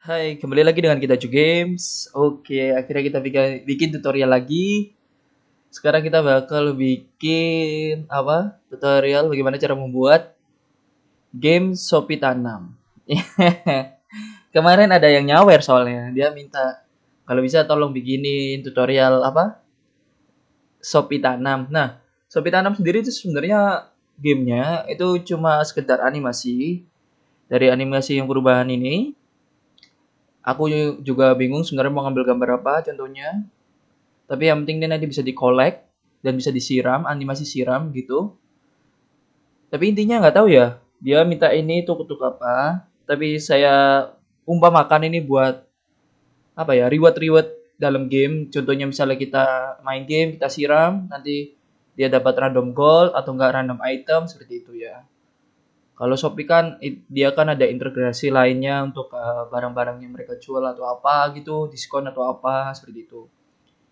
Hai, kembali lagi dengan kita Ju Games. Oke, akhirnya kita bikin tutorial lagi. Sekarang kita bakal bikin apa? Tutorial bagaimana cara membuat game Shopee Tanam. Kemarin ada yang nyawer soalnya. Dia minta kalau bisa tolong bikinin tutorial apa? Shopee Tanam. Nah, Shopee Tanam sendiri itu sebenarnya gamenya itu cuma sekedar animasi. Dari animasi yang perubahan ini, aku juga bingung sebenarnya mau ngambil gambar apa contohnya. Tapi yang penting dia nanti bisa di-collect dan bisa disiram, animasi siram gitu. Tapi intinya nggak tahu ya, dia minta ini untuk apa. Tapi saya umpamakan ini buat apa ya, reward-reward dalam game. Contohnya misalnya kita main game, kita siram, nanti dia dapat random gold atau enggak random item seperti itu ya. Kalau Shopee kan dia kan ada integrasi lainnya untuk barang-barang yang mereka jual atau apa gitu, diskon atau apa seperti itu.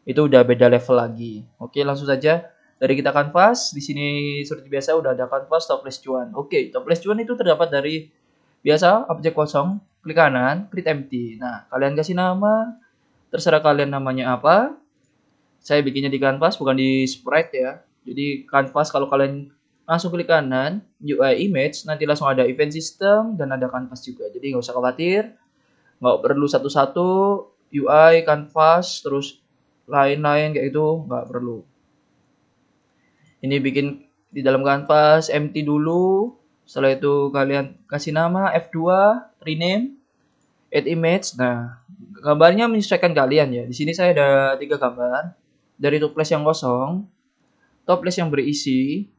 Itu udah beda level lagi. Oke, langsung saja dari kita kanvas. Di sini seperti biasa udah ada kanvas topless cuan. Oke, topless cuan itu terdapat dari biasa objek kosong, klik kanan, klik empty. Nah, kalian kasih nama, terserah kalian namanya apa. Saya bikinnya di kanvas bukan di sprite ya. Jadi kanvas kalau kalian langsung klik kanan, UI image, nanti langsung ada event system dan ada kanvas juga. Jadi nggak usah khawatir, nggak perlu satu-satu UI, kanvas, terus lain-lain kayak itu nggak perlu. Ini bikin di dalam kanvas empty dulu. Setelah itu kalian kasih nama F2, rename, add image. Nah, gambarnya menyesuaikan kalian ya. Di sini saya ada 3 gambar. Dari toples yang kosong, toples yang berisi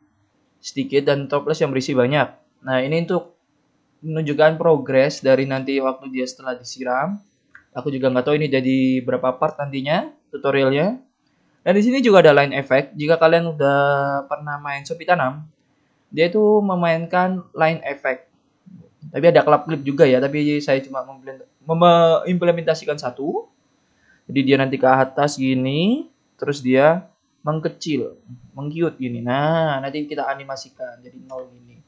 sedikit dan toples yang berisi banyak. Nah, ini untuk menunjukkan progres dari nanti waktu dia setelah disiram. Aku juga nggak tahu ini jadi berapa part nantinya tutorialnya. Dan di sini juga ada line effect. Jika kalian udah pernah main Shopee Tanam, dia itu memainkan line effect. Tapi ada klip juga ya, tapi saya cuma mengimplementasikan satu. Jadi dia nanti ke atas gini, terus dia mengkecil, mengkiut gini. Nah, nanti kita animasikan jadi nol gini.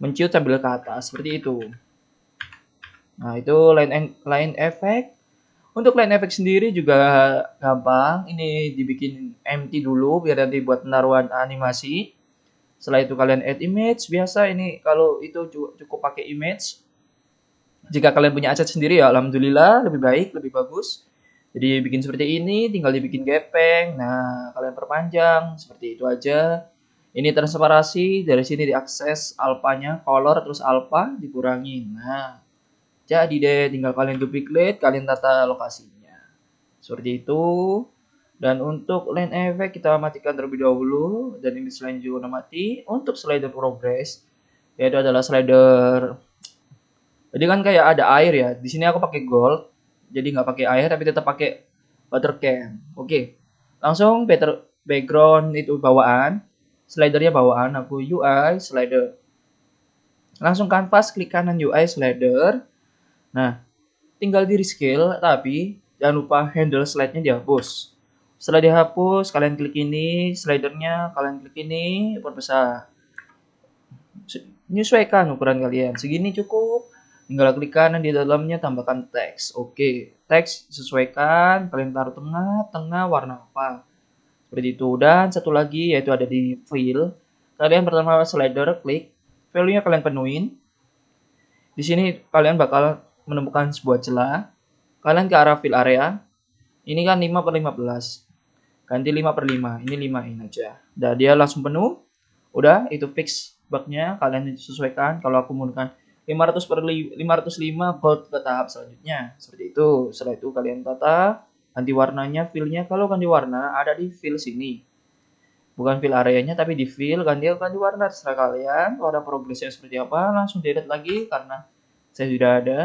Menciut sambil ke atas, seperti itu. Nah, itu line effect. Untuk line effect sendiri juga gampang. Ini dibikin empty dulu biar nanti buat penaruhan animasi. Setelah itu kalian add image. Biasa ini kalau itu cukup pakai image. Jika kalian punya aset sendiri ya alhamdulillah lebih baik, lebih bagus. Jadi bikin seperti ini, tinggal dibikin gepeng. Nah, kalian perpanjang seperti itu aja. Ini transparansi, dari sini diakses alpanya, color terus alpha dikurangi. Nah, jadi deh tinggal kalian duplicate, kalian tata lokasinya. Seperti itu. Dan untuk line effect kita matikan terlebih dahulu dan ini selain juga mati. Untuk slider progress yaitu adalah slider. Jadi kan kayak ada air ya. Di sini aku pakai gold. Jadi nggak pakai air tapi tetap pakai water can. Oke. Langsung background itu bawaan. Slidernya bawaan aku UI slider. Langsung kanvas klik kanan UI slider. Nah, tinggal di rescale tapi jangan lupa handle slide-nya dihapus. Setelah dihapus, kalian klik ini, slidernya kalian klik ini, perbesar. Menyesuaikan ukuran kalian. Segini cukup. Tinggal klik kanan di dalamnya tambahkan teks. Oke, teks sesuaikan, kalian taruh tengah, tengah warna apa. Seperti itu. Dan satu lagi yaitu ada di fill. Kalian pertama slider klik, value-nya kalian penuhin. Di sini kalian bakal menemukan sebuah celah. Kalian ke arah fill area. Ini kan 5/15. Ganti 5/5. Ini 5-in aja. Dan dia langsung penuh. Udah, itu fix bugnya. Kalian sesuaikan. Kalau aku menggunakan 505 gold ke tahap selanjutnya. Seperti itu. Setelah itu kalian tata. Ganti warnanya, fill-nya. Kalau ganti warna, ada di fill sini. Bukan fill areanya, tapi di fill. Ganti warna. Terserah kalian. Warna progresnya seperti apa. Langsung delete lagi. Karena saya sudah ada.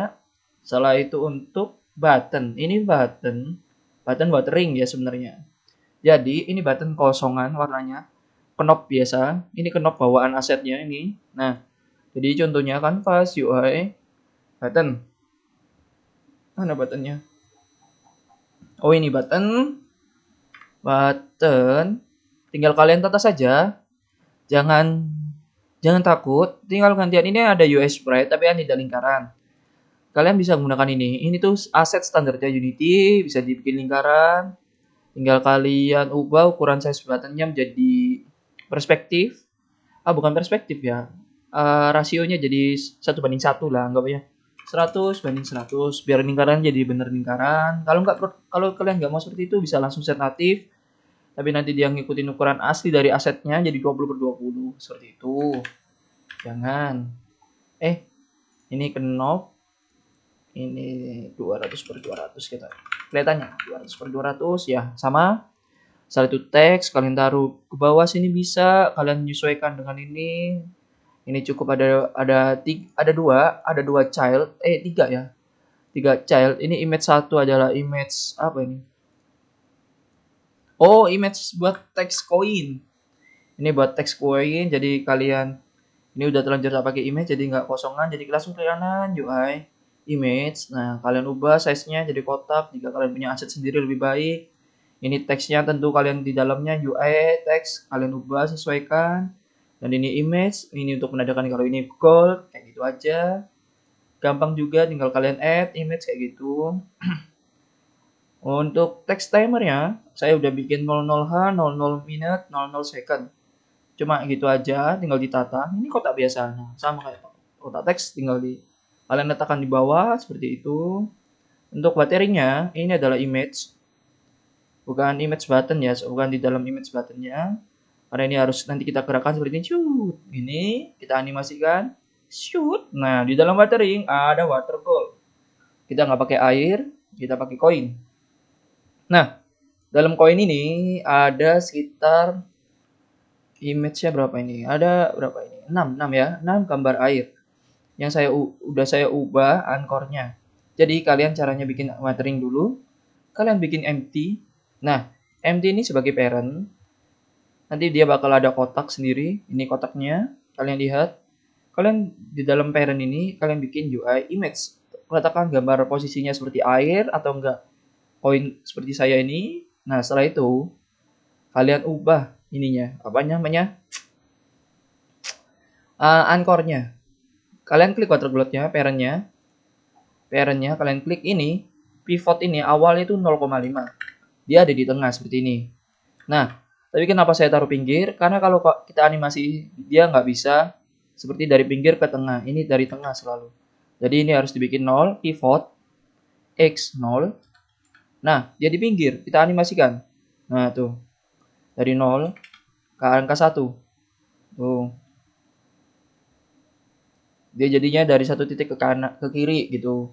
Setelah itu untuk button. Ini button. Button buat ring ya sebenarnya. Jadi ini button kosongan warnanya. Knob biasa. Ini knob bawaan asetnya ini. Nah, jadi contohnya kanvas UI button. Mana buttonnya? Oh ini button. Button. Tinggal kalian tata saja. Jangan takut. Tinggal gantian ini ada UI sprite tapi yang tidak lingkaran. kalian bisa menggunakan ini. Ini tuh aset standarnya Unity, bisa dibikin lingkaran. Tinggal kalian ubah ukuran size buttonnya menjadi perspektif. Bukan perspektif ya. Rasionya jadi 1:1 lah, anggapnya 100:100 biar lingkaran jadi bener lingkaran. Kalau kalian nggak mau seperti itu bisa langsung set natif. Tapi nanti dia ngikutin ukuran asli dari asetnya jadi 20/20 seperti itu. Jangan. Ini knob. Ini 200/200 kita. Kelihatannya 200/200 ya, sama. Setelah itu teks kalian taruh ke bawah sini bisa, kalian menyesuaikan dengan ini. Ini cukup ada dua child, tiga ya. Tiga child. Ini image satu adalah image apa ini? Oh, image buat text coin. Ini buat text coin, jadi kalian ini udah terlanjur tak pakai image jadi nggak kosongan, jadi langsung ke kanan UI image. Nah, kalian ubah size-nya jadi kotak jika kalian punya aset sendiri lebih baik. Ini teksnya tentu kalian di dalamnya UI teks kalian ubah sesuaikan. Dan ini image, ini untuk menandakan kalau ini gold, kayak gitu aja. Gampang juga, tinggal kalian add image kayak gitu. Untuk text timernya, saya udah bikin 00H, 00 minute, 00 second. Cuma gitu aja, tinggal ditata. Ini kotak biasanya, sama kayak kotak teks, tinggal kalian letakkan di bawah seperti itu. Untuk baterainya, ini adalah image, bukan image button ya, bukan di dalam image buttonnya. Karena ini harus nanti kita gerakkan seperti ini, shoot. Ini kita animasikan, shoot. Nah, di dalam watering ada water gold. Kita nggak pakai air, kita pakai koin. Nah, dalam koin ini ada sekitar image-nya berapa ini? Ada berapa ini? 6 ya. 6 gambar air. Yang saya ubah anchor-nya. Jadi kalian caranya bikin watering dulu. Kalian bikin empty. Nah, empty ini sebagai parent. Nanti dia bakal ada kotak sendiri. Ini kotaknya. Kalian lihat. Kalian di dalam parent ini kalian bikin UI image. Letakkan gambar posisinya seperti air atau enggak koin seperti saya ini. Nah, setelah itu kalian ubah ininya, apa namanya? Anchor-nya. Kalian klik water glove-nya, parent-nya. Parent-nya kalian klik ini, pivot ini awalnya itu 0,5. Dia ada di tengah seperti ini. Nah, tapi kenapa saya taruh pinggir? Karena kalau kita animasi dia nggak bisa seperti dari pinggir ke tengah. Ini dari tengah selalu. Jadi ini harus dibikin 0, pivot, X 0. Nah, dia di pinggir. Kita animasikan. Nah, tuh. Dari 0 ke angka 1. Tuh. Dia jadinya dari satu titik ke kanan ke kiri gitu.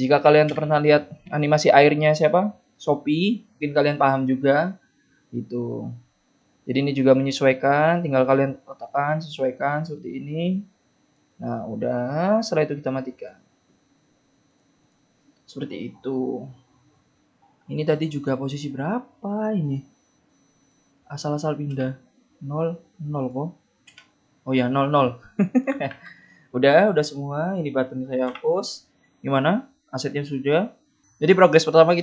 Jika kalian pernah lihat animasi airnya siapa? Shopee, mungkin kalian paham juga gitu. Jadi ini juga menyesuaikan, tinggal kalian letakkan, sesuaikan seperti ini. Nah, udah, setelah itu kita matikan. Seperti itu. Ini tadi juga posisi berapa ini? Asal-asal pindah. 0, 0 kok. Oh ya, 0, 0. Udah semua. Ini button saya hapus. Gimana? Asetnya sudah. Jadi progres pertama yang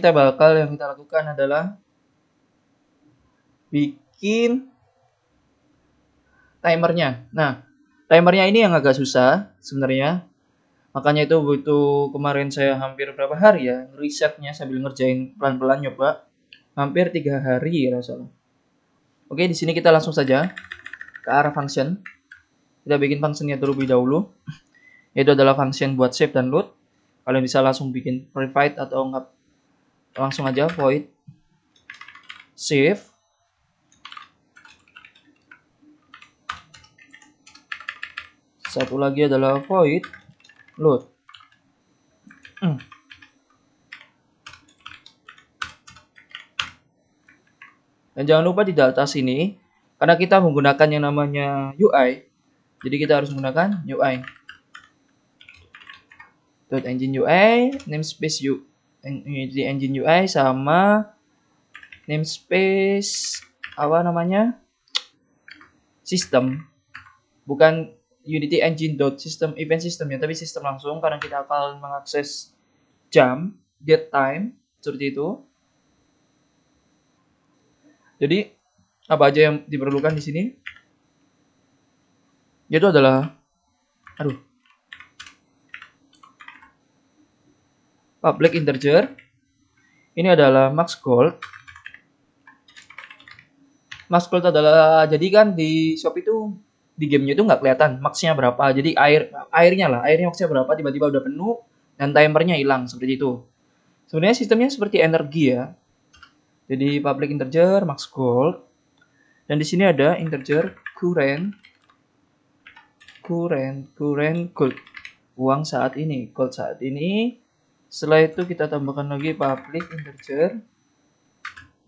kita lakukan adalah bikin timernya. Nah, timernya ini yang agak susah sebenarnya. Makanya itu butuh kemarin saya hampir berapa hari ya risetnya sambil ngerjain pelan-pelan nyoba. Hampir 3 hari ya salah. Oke, di sini kita langsung saja ke arah function. Kita bikin functionnya terlebih dahulu. Yaitu adalah function buat save dan load. Kalian bisa langsung bikin private atau enggak langsung aja void save. Satu lagi adalah void load. Dan jangan lupa di data sini, karena kita menggunakan yang namanya UI, jadi kita harus menggunakan UI. .engine UI, namespace Unity engine UI sama namespace apa namanya? System. Bukan Unity engine .system event system ya, tapi sistem langsung karena kita akan mengakses jam, date time, seperti itu. Jadi apa aja yang diperlukan di sini? Itu adalah public integer. Ini adalah max gold. Max gold adalah, jadi kan di shop itu, di gamenya itu nggak kelihatan maxnya berapa. Jadi airnya maxnya berapa, tiba-tiba udah penuh dan timernya hilang seperti itu. Sebenarnya sistemnya seperti energi ya. Jadi public integer max gold, dan di sini ada integer current gold, uang saat ini, gold saat ini. Setelah itu kita tambahkan lagi public integer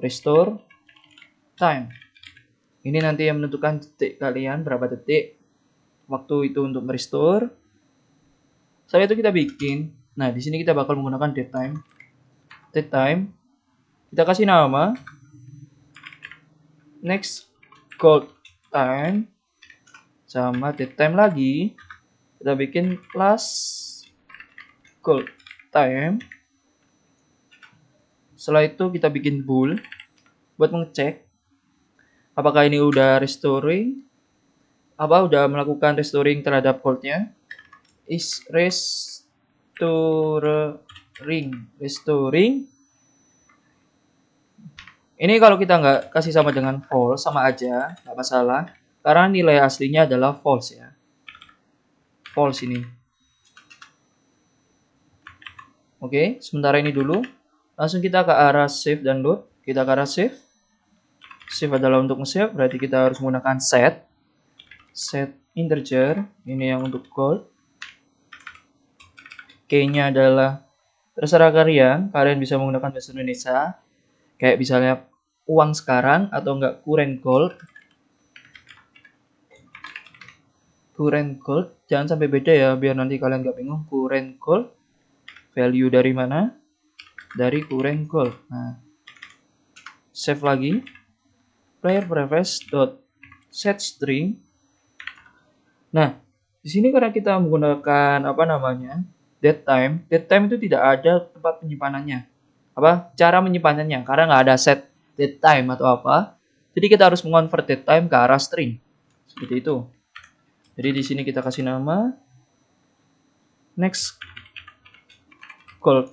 restore time. Ini nanti yang menentukan detik kalian, berapa detik waktu itu untuk merestore. Setelah itu kita bikin. Nah, di sini kita bakal menggunakan datetime. Kita kasih nama next gold time sama datetime lagi. Kita bikin plus gold time. Setelah itu kita bikin bool buat mengecek apakah ini udah udah melakukan restoring terhadap goldnya. Is restoring. Ini kalau kita nggak kasih sama dengan false, sama aja, nggak masalah. Karena nilai aslinya adalah false ya. False ini. Oke, sementara ini dulu. Langsung kita ke arah save dan load. Kita ke arah save. Save adalah untuk nge-save, berarti kita harus menggunakan set integer. Ini yang untuk gold. Key-nya adalah terserah kalian bisa menggunakan bahasa Indonesia. Kayak misalnya uang sekarang atau enggak current gold. Jangan sampai beda ya, biar nanti kalian nggak bingung. Current gold, value dari mana? Dari current gold. Nah, save lagi. Player preference dot set string. Nah, di sini karena kita menggunakan datetime itu tidak ada tempat penyimpanannya. Cara menyimpanannya, karena nggak ada set datetime atau apa. Jadi kita harus mengonvert datetime ke arah string. Seperti itu. Jadi di sini kita kasih nama next gold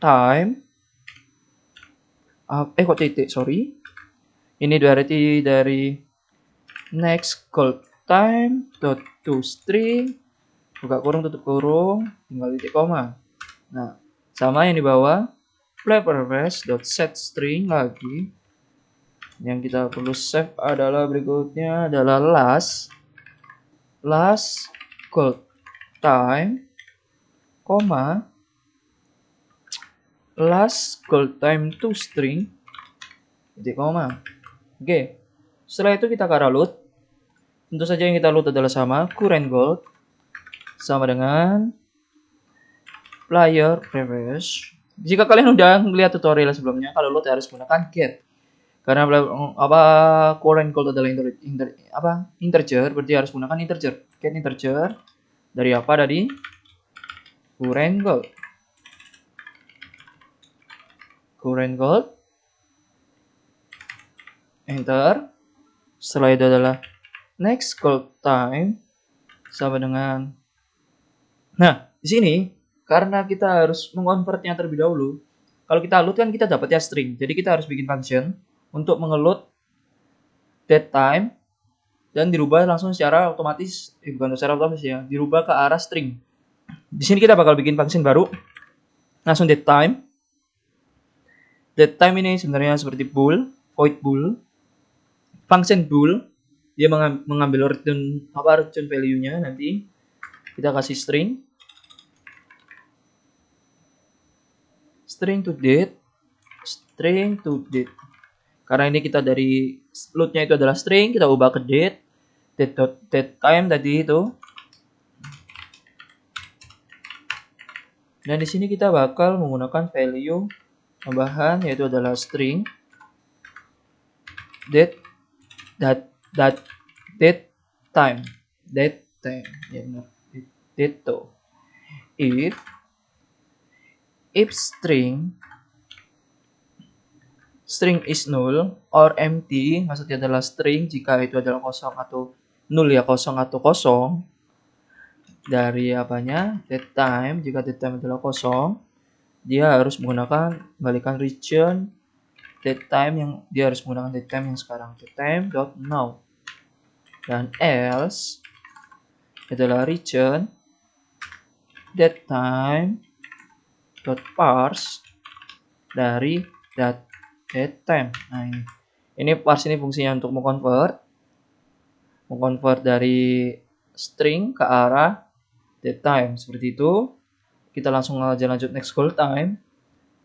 time. Kok titik, sorry. Ini berarti dari next gold time dot to string, buka kurung tutup kurung, tinggal titik koma. Nah, sama yang di bawah, player preference dot set string lagi. Yang kita perlu save adalah berikutnya adalah last gold time, koma, last gold time to string, titik koma. Oke, setelah itu kita ke arah load. Tentu saja yang kita load adalah sama, current gold sama dengan player preference. Jika kalian udah melihat tutorial sebelumnya, kalau load harus menggunakan get. Karena current gold adalah integer, berarti harus menggunakan integer. Get integer dari apa? Dari current gold. Current gold. Enter. Setelah itu adalah next gold time sama dengan. Nah, di sini karena kita harus mengonvertnya terlebih dahulu. Kalau kita load kan kita dapatnya string. Jadi kita harus bikin function untuk mengeload datetime dan dirubah langsung secara otomatis, bukan secara otomatis ya, dirubah ke arah string. Di sini kita bakal bikin function baru. Langsung datetime. Datetime ini sebenarnya seperti bool, void bool. Function bool dia mengambil return value-nya, nanti kita kasih string to date. Karena ini kita dari load-nya itu adalah string, kita ubah ke date time tadi itu. Dan di sini kita bakal menggunakan value tambahan, yaitu adalah string date time ya benar, date to. If string is null or empty, maksudnya adalah string jika itu adalah kosong atau null ya, kosong atau kosong. dari apanya, datetime. Jika datetime adalah kosong, dia harus menggunakan kembalikan region datetime yang dia harus menggunakan datetime yang sekarang, datetime.now. Dan else adalah region datetime.parse dari datetime. Nah, ini parse ini fungsinya untuk mengconvert dari string ke arah datetime. Seperti itu. Kita langsung aja lanjut next call time.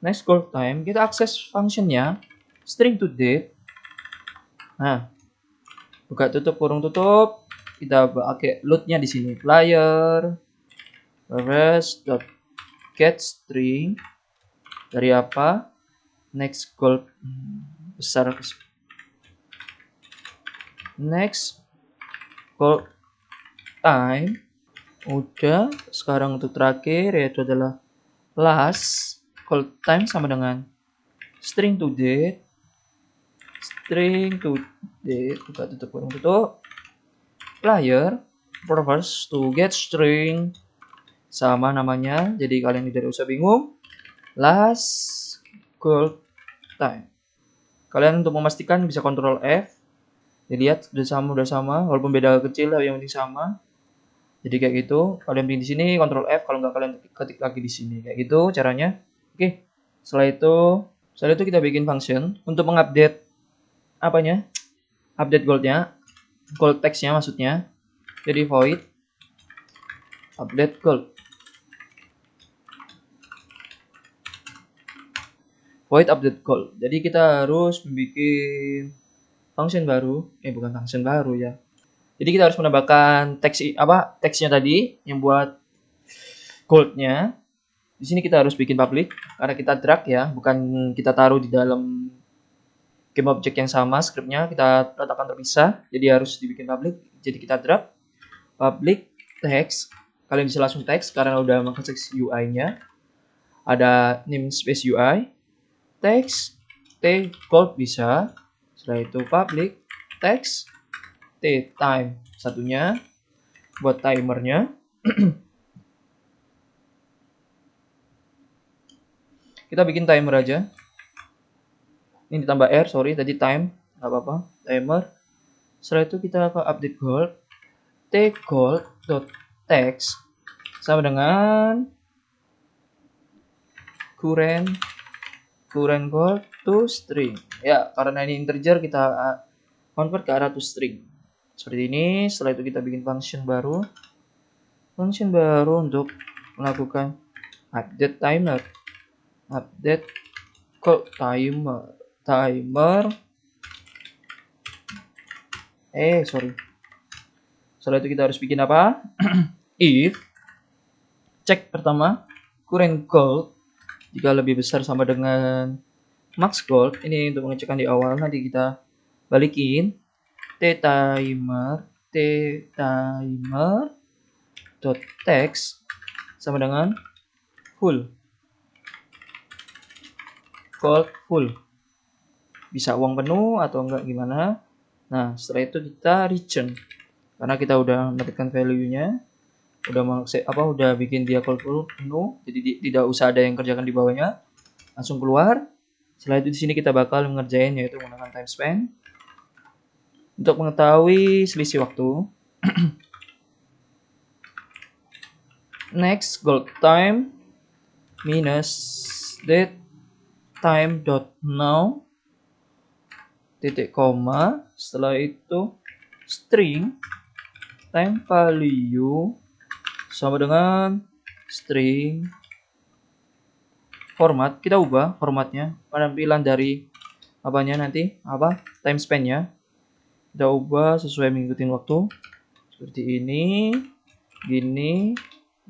Next call time kita akses functionnya string to date. Nah, buka tutup kurung tutup. Kita pakai loadnya di sini, player get string dari apa, next call besar, next call time udah. Sekarang untuk terakhir yaitu adalah last call time sama dengan string to date, buka tutup kurung tutup, player purpose to get string sama namanya, jadi kalian tidak usah bingung, last call time. Kalian untuk memastikan bisa Ctrl F, dilihat udah sama walaupun beda kecil yang penting sama. Jadi kayak gitu, kalian bikin di sini Ctrl F, kalau nggak kalian ketik lagi di sini, kayak gitu caranya. Oke, setelah itu kita bikin function untuk mengupdate apanya, update gold text-nya maksudnya. Jadi void update gold, jadi kita harus membuat function baru, bukan function baru ya. Jadi kita harus menambahkan teksnya tadi yang buat goldnya. Di sini kita harus bikin public karena kita drag ya, bukan kita taruh di dalam game object yang sama, scriptnya kita letakkan terpisah, jadi harus dibikin public. Jadi kita drag public text, kalian bisa langsung text karena udah mengakses UI-nya. Ada namespace UI, text t gold bisa. Setelah itu public text t time satunya buat timernya. Kita bikin timer aja. Ini ditambah R, sorry tadi time, nggak apa-apa. Timer. Setelah itu kita ke update gold, t gold dot text sama dengan current gold to string. Ya, karena ini integer kita convert ke arah to string. Seperti ini. Setelah itu kita bikin function baru untuk melakukan update timer. Update call timer. Setelah itu kita harus bikin apa? If cek pertama current gold jika lebih besar sama dengan max gold. Ini untuk mengecekkan di awal, nanti kita balikin t-timer dot text sama dengan full, gold full, bisa uang penuh atau enggak gimana. Nah, setelah itu kita return karena kita udah mendapatkan value-nya, udah bikin dia gold full penuh, jadi tidak usah ada yang kerjakan di bawahnya, langsung keluar. Setelah itu di sini kita bakal mengerjain yaitu menggunakan time span untuk mengetahui selisih waktu. Next gold time minus date time dot now titik koma. Setelah itu string time value sama dengan string format. Kita ubah formatnya, penampilan dari time span-nya kita ubah sesuai mengikuti waktu. Seperti ini, gini,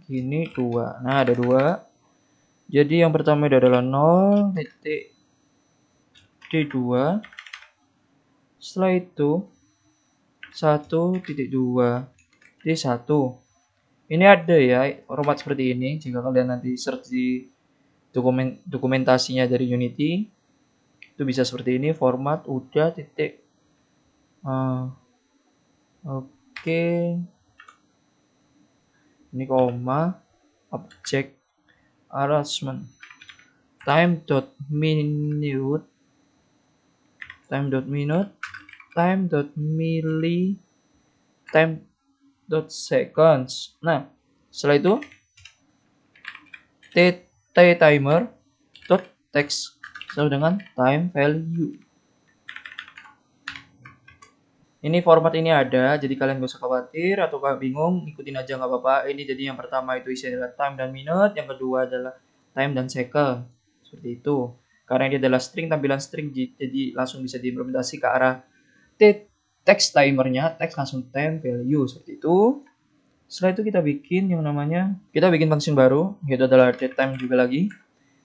2. Nah, ada 2. Jadi yang pertama adalah 0.d2. Setelah itu 1.2 D1. Ini ada ya format seperti ini. Jika kalian nanti search di dokumentasinya dari Unity, itu bisa seperti ini, format udah titik. Oke. Ini koma, object arrangement, time dot minute, time dot minute, time dot milli, time dot seconds. Nah, setelah itu timer dot text sama dengan time value. Ini format ini ada, jadi kalian gak usah khawatir atau kalau bingung, ikutin aja nggak apa-apa. Ini jadi yang pertama itu isinya adalah time dan minute, yang kedua adalah time dan second. Seperti itu. Karena ini adalah string, tampilan string, jadi langsung bisa diimplementasi ke arah text timernya, text langsung time value seperti itu. Setelah itu kita bikin yang namanya, kita bikin function baru, yaitu adalah datetime juga lagi.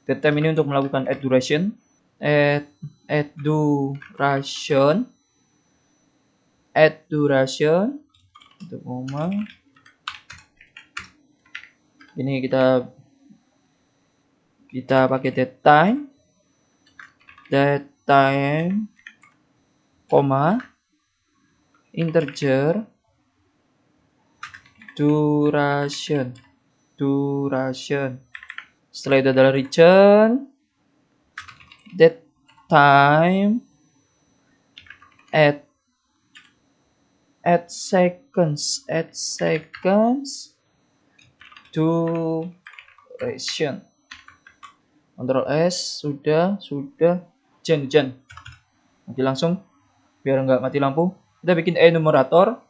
Datetime ini untuk melakukan add duration, add duration untuk koma. Ini kita pakai datetime koma integer duration. Setelah itu adalah return datetime add seconds duration. Ctrl S, sudah hujan. Mati langsung biar nggak mati lampu. Kita bikin enumerator.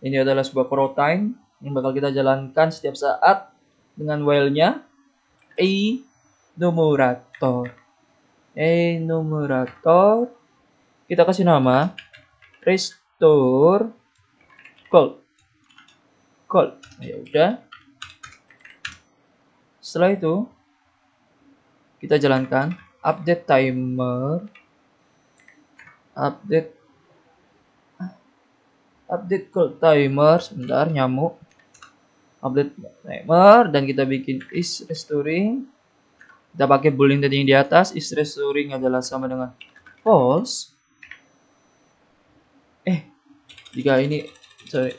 Ini adalah sebuah coroutine yang bakal kita jalankan setiap saat dengan while-nya enumerator. Kita kasih nama restore call. Ya udah. Setelah itu kita jalankan update call timer. Sebentar, nyamuk. Update timer dan kita bikin is restoring. Kita pakai boolean tadi yang di atas. Is restoring adalah sama dengan false. Jika ini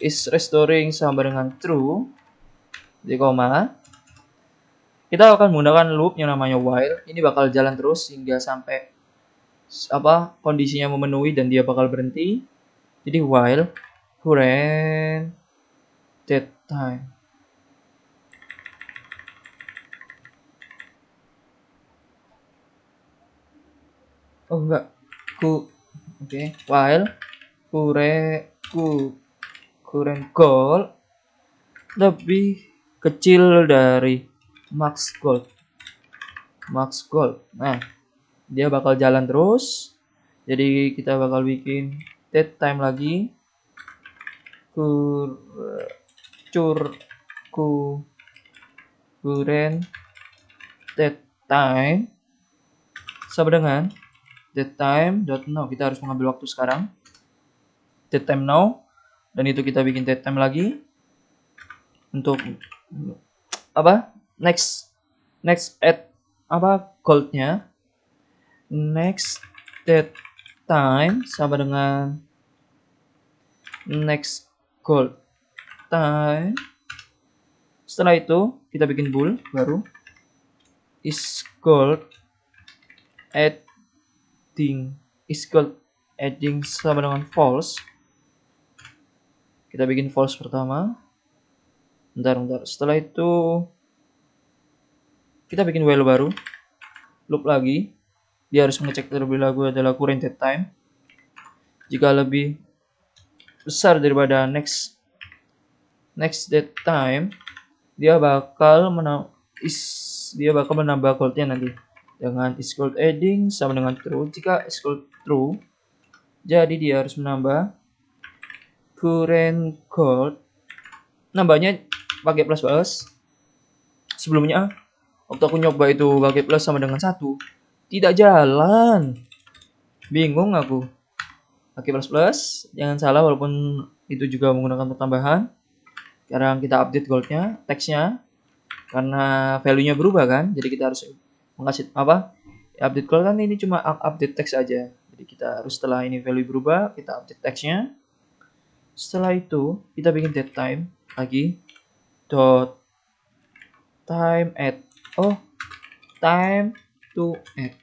is restoring sama dengan true, di koma, kita akan menggunakan loop yang namanya while. Ini bakal jalan terus hingga sampai kondisinya memenuhi dan dia bakal berhenti. Jadi while current datetime. Oh enggak, while current goal lebih kecil dari max goal. Nah, dia bakal jalan terus. Jadi kita bakal bikin datetime lagi. Current datetime sama dengan datetime.now. Kita harus mengambil waktu sekarang. Datetime now, dan itu kita bikin datetime lagi untuk next add goldnya. Next datetime sama dengan next gold time. Setelah itu kita bikin bool baru, is gold adding sama dengan false. Kita bikin false pertama. Bentar. Setelah itu kita bikin while baru, loop lagi. Dia harus mengecek terlebih dahulu adalah current datetime. Jika lebih besar daripada next datetime, dia bakal menambah goldnya nanti dengan is gold adding sama dengan true. Jika is gold true, jadi dia harus menambah current gold. Nambahnya pakai plus. Sebelumnya waktu aku nyoba itu pakai plus sama dengan 1, tidak jalan. Bingung aku. Pakai plus, jangan salah, walaupun itu juga menggunakan pertambahan. Sekarang kita update goldnya, teksnya, karena value-nya berubah kan. Jadi kita harus mengasih update gold kan ini cuma update teks aja. Jadi kita harus setelah ini value berubah, kita update teksnya. Setelah itu kita bikin datetime lagi. dot time at time to add.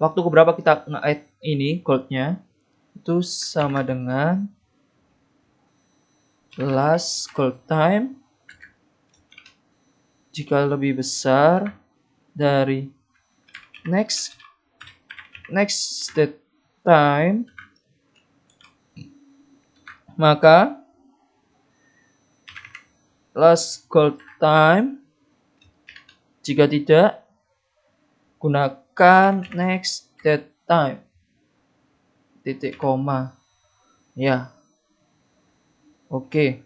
Waktu keberapa kita nge-add ini goldnya itu sama dengan last gold time jika lebih besar dari next date time, maka last gold time. Jika tidak, gunakan next date time. Titik koma. Ya. Oke.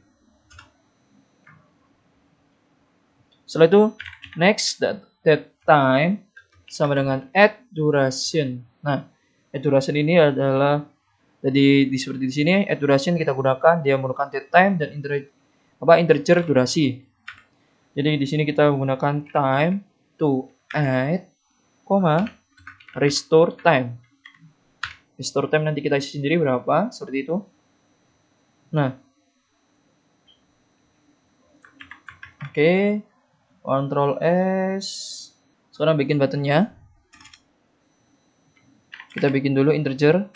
Setelah itu next date time sama dengan add duration. Nah, add duration ini adalah jadi seperti di sini add duration kita gunakan dia menggunakan date time dan integer durasi. Jadi di sini kita menggunakan time to add, restore time. Restore time nanti kita isi sendiri berapa, seperti itu. Nah, oke, Ctrl S. Sekarang bikin buttonnya. Kita bikin dulu integer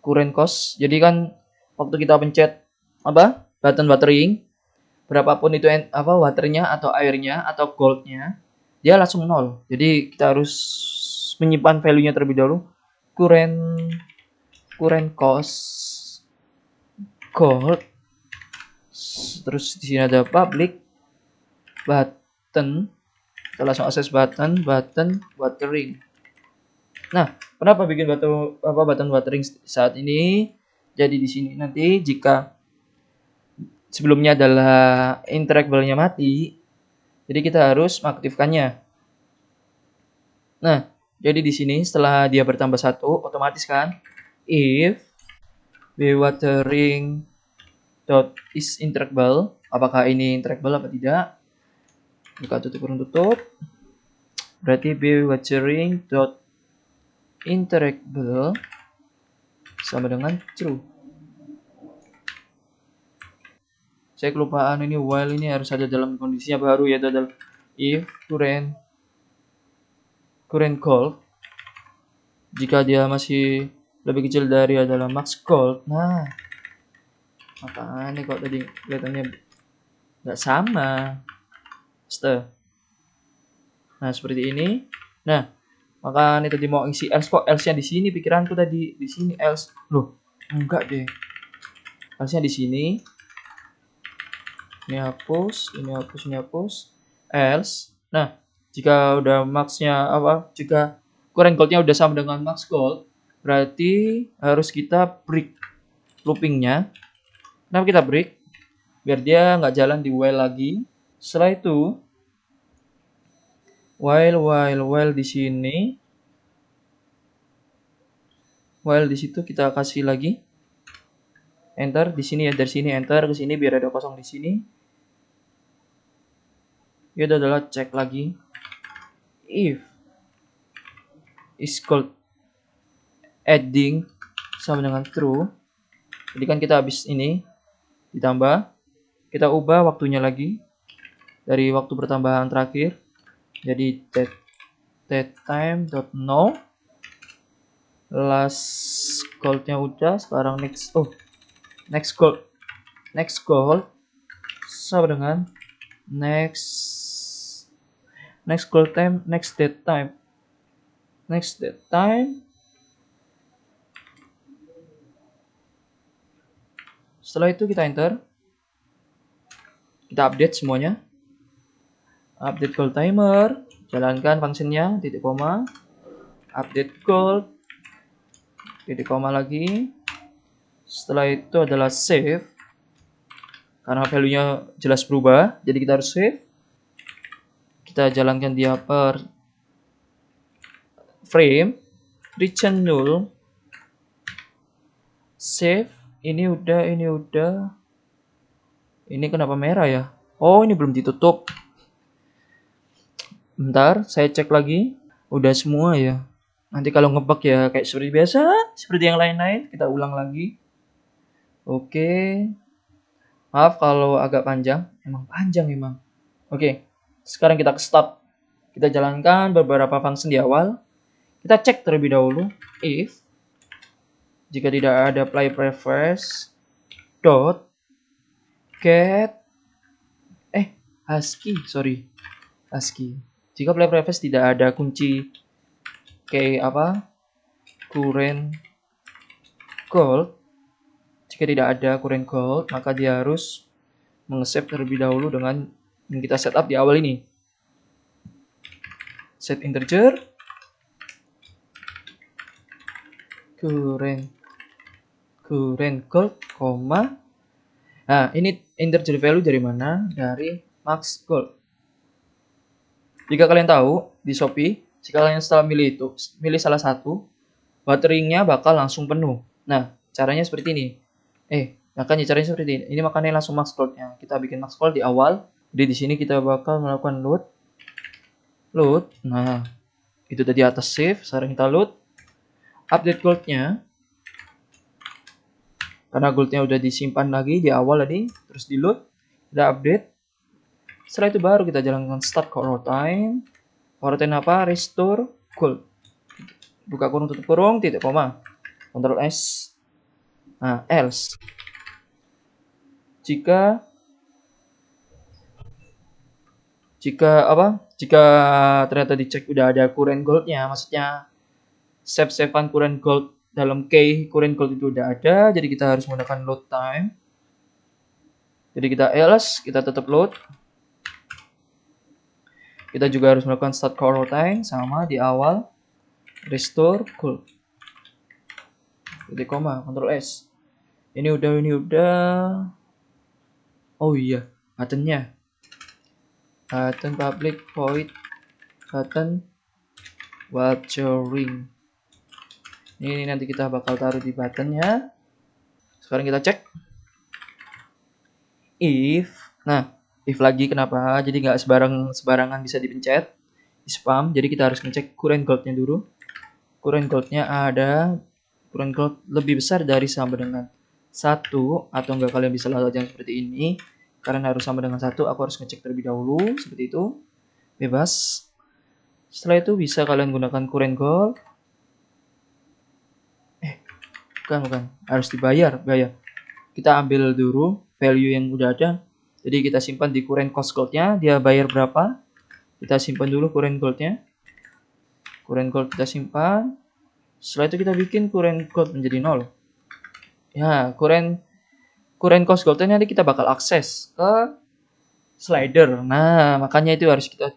current cost. Jadi kan waktu kita pencet button watering, berapapun itu waternya atau airnya atau goldnya, dia langsung 0. Jadi kita harus menyimpan value-nya terlebih dahulu. Current cost gold. Terus di sini ada public button. Kita langsung akses button watering. Nah, kenapa bikin button watering saat ini? Jadi di sini nanti jika sebelumnya adalah interactable-nya mati, jadi kita harus mengaktifkannya. Nah, jadi di sini setelah dia bertambah 1, otomatis kan if watering dot is interactable, apakah ini interactable apa tidak? Buka tutup kurung tutup. Berarti watering dot interactable sama dengan true. Saya kelupaan ini while ini harus ada dalam kondisinya baru, yaitu adalah if current gold jika dia masih lebih kecil dari adalah max gold. Nah, makanya kok tadi kelihatannya nggak sama. Nah, seperti ini. Nah, maka ini tadi mau isi else, kok else-nya di sini, pikiranku tadi di sini else. Loh, enggak deh. Else-nya di sini. Ini hapus, ini hapus, ini hapus. Else. Nah, jika udah max-nya jika current gold-nya udah sama dengan max gold, berarti harus kita break looping-nya. Kenapa kita break? Biar dia nggak jalan di while lagi. Setelah itu while di sini, while di situ kita kasih lagi enter di sini ya, dari sini enter ke sini biar ada kosong di sini. Itu adalah cek lagi if is called adding sama dengan true. Jadi kan kita habis ini ditambah, kita ubah waktunya lagi dari waktu pertambahan terakhir. Jadi that time dot no, last goldnya udah, sekarang next gold sama dengan next gold time, next date time. Setelah itu kita enter, kita update semuanya. Update gold timer, jalankan fungsinya, titik koma, update gold, titik koma lagi. Setelah itu adalah save, karena value-nya jelas berubah, jadi kita harus save. Kita jalankan dia per frame, return null, save. Ini udah. Ini kenapa merah ya? Oh, ini belum ditutup. Bentar, saya cek lagi. Udah semua ya. Nanti kalau ngebug ya kayak seperti biasa, seperti yang lain-lain, kita ulang lagi. Oke. Maaf kalau agak panjang, emang panjang emang. Oke, sekarang kita ke start. Kita jalankan beberapa function di awal. Kita cek terlebih dahulu if jika tidak ada play preface dot get ASCII. Jika play preface tidak ada kunci current gold, jika tidak ada current gold, maka dia harus mengesave terlebih dahulu dengan yang kita setup di awal ini. Set integer current gold, nah ini integer value dari mana? Dari max gold. Jika kalian tahu di Shopee, jika kalian setelah milih salah satu, baterainya bakal langsung penuh. Nah, caranya seperti ini. Makanya caranya seperti ini. Ini makanya langsung max gold-nya. Kita bikin max gold di awal. Jadi di sini kita bakal melakukan load. Nah, itu tadi atas save. Sekarang kita load. Update gold-nya. Karena gold-nya udah disimpan lagi di awal tadi. Terus di load. Kita update. Setelah itu baru kita jalankan start coroutine. Coroutine apa? Restore gold. Buka kurung tutup kurung titik koma. Ctrl S. Nah, else. Jika ternyata dicek udah ada current gold-nya, maksudnya save-savean current gold dalam key current gold itu udah ada, jadi kita harus menggunakan load time. Jadi kita else, kita tetap load. Kita juga harus melakukan start coroutine sama di awal restore gold. Titik koma, Ctrl S. Ini udah. Oh iya, buttonnya. Button public void button watchering. Ini nanti kita bakal taruh di buttonnya. Sekarang kita cek if. Nah, if lagi kenapa? Jadi nggak sembarangan bisa dipencet, di spam. Jadi kita harus ngecek current gold-nya dulu. Current gold-nya ada current gold lebih besar dari sama dengan 1, atau enggak kalian bisa lakukan yang seperti ini. Karena harus sama dengan 1, aku harus ngecek terlebih dahulu seperti itu. Bebas. Setelah itu bisa kalian gunakan current gold. Bukan. Harus bayar. Kita ambil dulu value yang udah ada. Jadi kita simpan di current cost gold-nya. Dia bayar berapa? Kita simpan dulu current gold-nya. Current gold kita simpan. Setelah itu kita bikin current gold menjadi 0. Ya, current cost gold-nya nanti kita bakal akses ke slider. Nah, makanya itu harus kita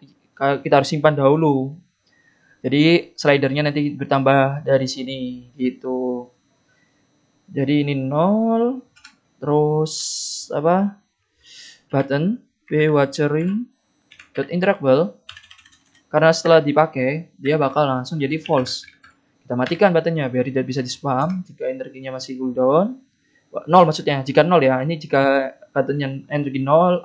harus simpan dahulu. Jadi slidernya nanti bertambah dari sini gitu. Jadi ini 0, terus button watchering interactable, karena setelah dipakai dia bakal langsung jadi false. Kita matikan buttonnya biar tidak bisa di spam jika energinya masih cooldown 0, maksudnya jika 0 ya. Ini jika buttonnya energi 0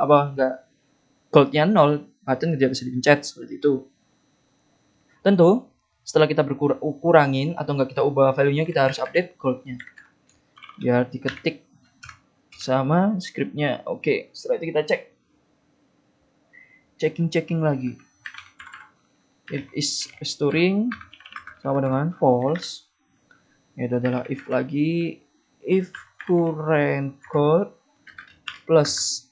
goldnya 0, button tidak bisa dipencet seperti itu. Tentu setelah kita kurangin atau enggak kita ubah value-nya, kita harus update goldnya biar diketik sama scriptnya. Oke, setelah itu kita checking lagi. If is restoring sama dengan false, itu adalah if lagi. If current gold plus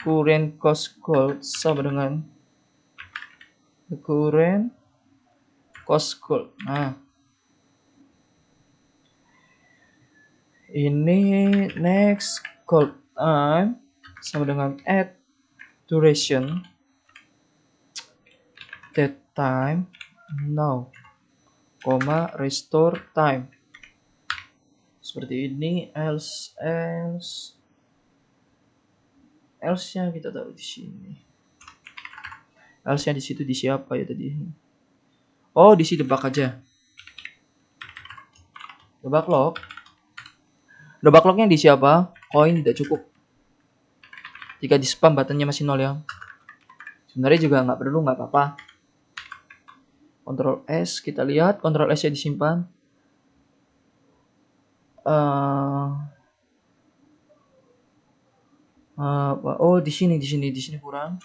current cost gold sama dengan current cost gold. Nah, ini next gold time sama dengan add duration that time now, restore time. Seperti ini. Else-nya kita taruh di sini. Else-nya di situ di siapa ya tadi? Oh, di sini debug aja. Debug lognya di siapa? Koin tidak cukup. Jika di spam buttonnya masih 0 ya. Sebenarnya juga nggak perlu, nggak apa-apa. Ctrl S, kita lihat Ctrl S nya disimpan. Apa? Oh, di sini kurang.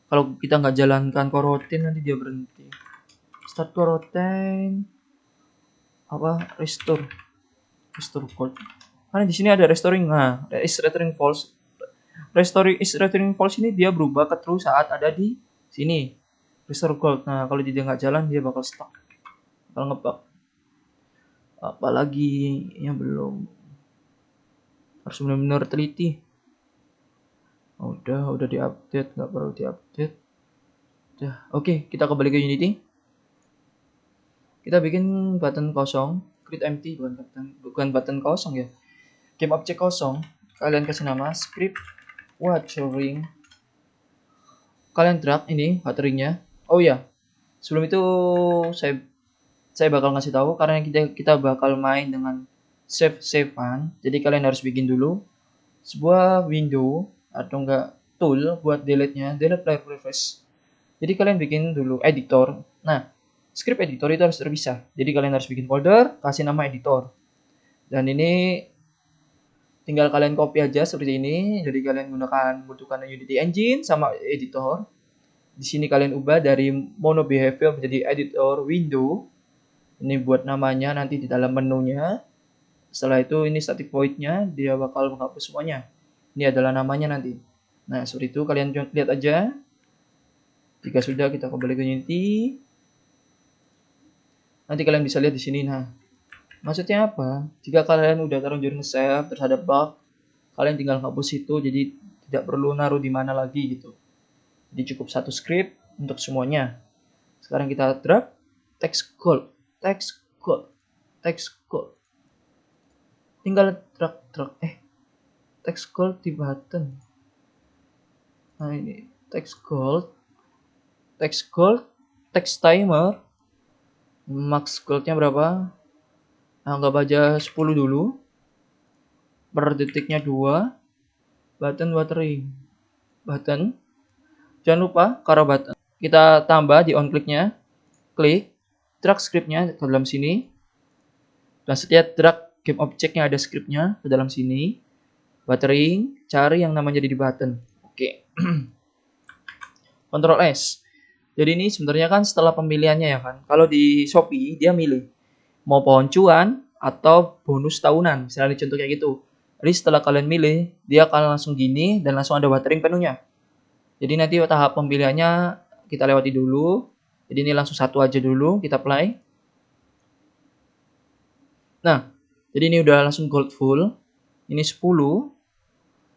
Kalau kita nggak jalankan coroutine nanti dia berhenti. Start coroutine. Apa? Restore code. Karena di sini ada restoring. Nah, is returning false. Restoring false ini dia berubah ke true saat ada di sini. Restore gold. Nah, kalau dia nggak jalan dia bakal stuck. Bakal ngebug. Apalagi yang belum, harus benar-benar teliti. Udah diupdate, nggak perlu diupdate. Udah, oke, kita kembali ke Unity. Kita bikin button kosong, create empty, bukan button kosong ya. Game object kosong. Kalian kasih nama script watering. Kalian drag ini wateringnya. Oh ya, sebelum itu saya bakal ngasih tahu karena kita bakal main dengan save-savean. Jadi kalian harus bikin dulu sebuah window atau enggak tool buat delete player preface. Jadi kalian bikin dulu editor. Nah, script editor itu harus terpisah. Jadi kalian harus bikin folder, kasih nama editor. Dan ini tinggal kalian copy aja seperti ini. Jadi kalian butuhkan Unity Engine sama editor. Di sini kalian ubah dari mono behavior menjadi editor window. Ini buat namanya nanti di dalam menunya. Setelah itu ini static void-nya, dia bakal menghapus semuanya. Ini adalah namanya nanti. Nah, seperti itu kalian lihat aja. Jika sudah, kita kembali ke Unity. Nanti kalian bisa lihat di sini. Nah, maksudnya apa? Jika kalian udah terlanjur nge-save terus ada bug, kalian tinggal hapus itu, jadi tidak perlu naruh di mana lagi gitu. Jadi cukup satu script untuk semuanya. Sekarang kita drag text gold. Tinggal drag text gold di button. Nah, ini text gold, text timer, max goldnya berapa? Anggap aja 10 dulu. Per detiknya 2. Button watering. Button. Jangan lupa karo button. Kita tambah di on clicknya. Klik. Drag scriptnya ke dalam sini. Dan setiap drag game objectnya ada scriptnya ke dalam sini. Watering. Cari yang namanya di button. Oke. Ctrl S. Jadi ini sebenarnya kan setelah pemilihannya ya kan. Kalau di Shopee dia milih mau pohon cuan atau bonus tahunan. Misalnya contoh kayak gitu. Jadi setelah kalian milih, dia akan langsung gini dan langsung ada watering penuhnya. Jadi nanti tahap pemilihannya kita lewati dulu. Jadi ini langsung satu aja dulu, kita play. Nah, jadi ini udah langsung gold full. Ini 10.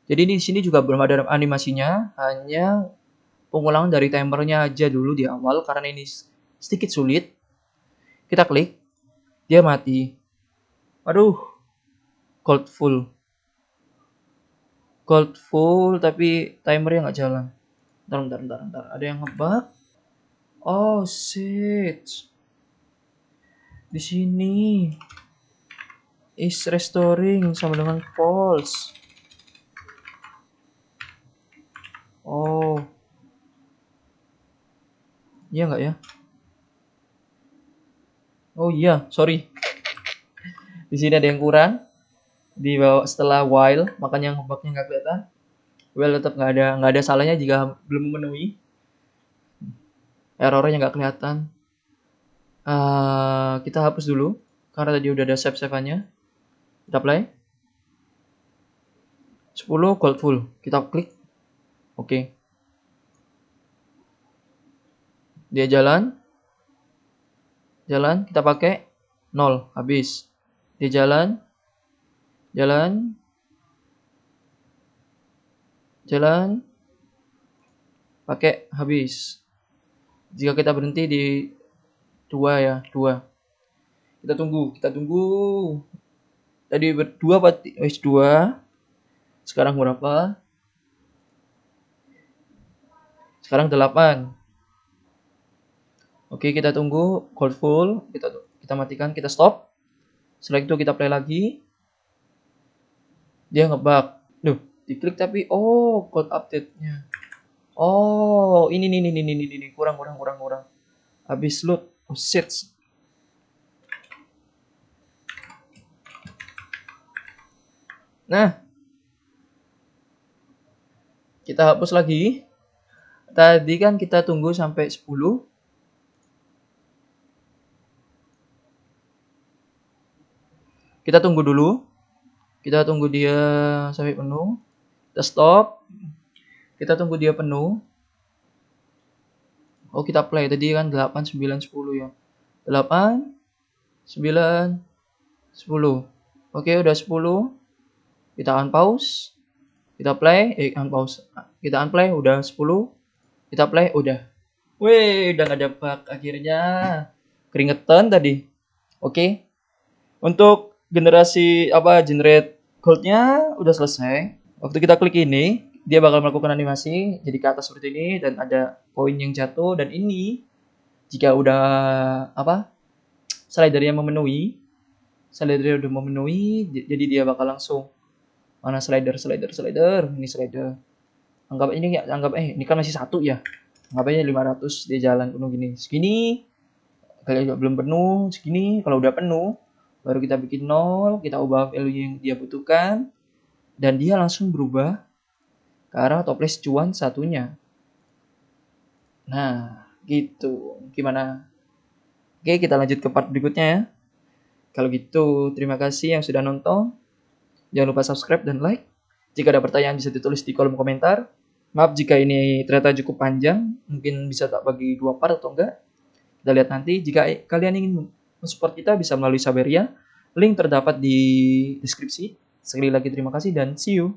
Jadi di sini juga belum ada animasinya, hanya pengulangan dari timernya aja dulu di awal karena ini sedikit sulit. Kita klik, dia mati. Aduh, gold full. Gold full tapi timernya nggak jalan. Bentar. Ada yang ngebug. Oh shit. Di sini is restoring sama dengan false. Oh. Iya nggak ya? Oh iya, sorry. Di sini ada yang kurang. Di bawah setelah while, makanya ngebugnya nggak kelihatan. Well, tetap nggak ada salahnya jika belum memenuhi. Errornya nggak kelihatan. Kita hapus dulu karena tadi udah ada save-save-nya. Kita play. 10 gold full. Kita klik. Oke. Dia jalan. Kita pakai 0, habis. Dia jalan. Pakai habis. Jika kita berhenti di 2 ya, 2. Kita tunggu. Tadi berdua berarti 2. Sekarang berapa? Sekarang 8. Oke, kita tunggu gold full. Kita matikan, kita stop. Setelah itu kita play lagi. Dia ngebug. Duh, diklik tapi code update-nya. Oh, ini kurang. Habis load. Oh shit. Nah, Kita hapus lagi. Tadi kan kita tunggu sampai 10. Kita tunggu dulu. Kita tunggu dia sampai penuh. Kita stop. Kita tunggu dia penuh. Oh, kita play. Tadi kan 8, 9, 10 ya. 8, 9, 10. Oke, udah 10. Kita unpause. Kita play. Unpause. Kita unplay. Udah 10. Kita play. Udah. Wih, udah gak ada bug. Akhirnya. Keringetan tadi. Oke. Untuk generasi generate goldnya udah selesai. Waktu kita klik ini, dia bakal melakukan animasi jadi ke atas seperti ini dan ada koin yang jatuh, dan ini jika udah slidernya memenuhi, jadi dia bakal langsung mana slider ini slider. Ini kan masih 1 ya. Anggap aja 500 dia jalan penuh gini. Segini kalau belum penuh, segini kalau udah penuh baru kita bikin 0, kita ubah value yang dia butuhkan, dan dia langsung berubah ke arah toples cuan satunya. Nah, gitu. Gimana? Oke, kita lanjut ke part berikutnya ya. Kalau gitu, terima kasih yang sudah nonton. Jangan lupa subscribe dan like. Jika ada pertanyaan bisa ditulis di kolom komentar. Maaf jika ini ternyata cukup panjang, mungkin bisa tak bagi 2 part atau enggak. Kita lihat nanti. Jika kalian ingin mensupport kita bisa melalui Saberia. Link terdapat di deskripsi. Sekali lagi terima kasih dan see you.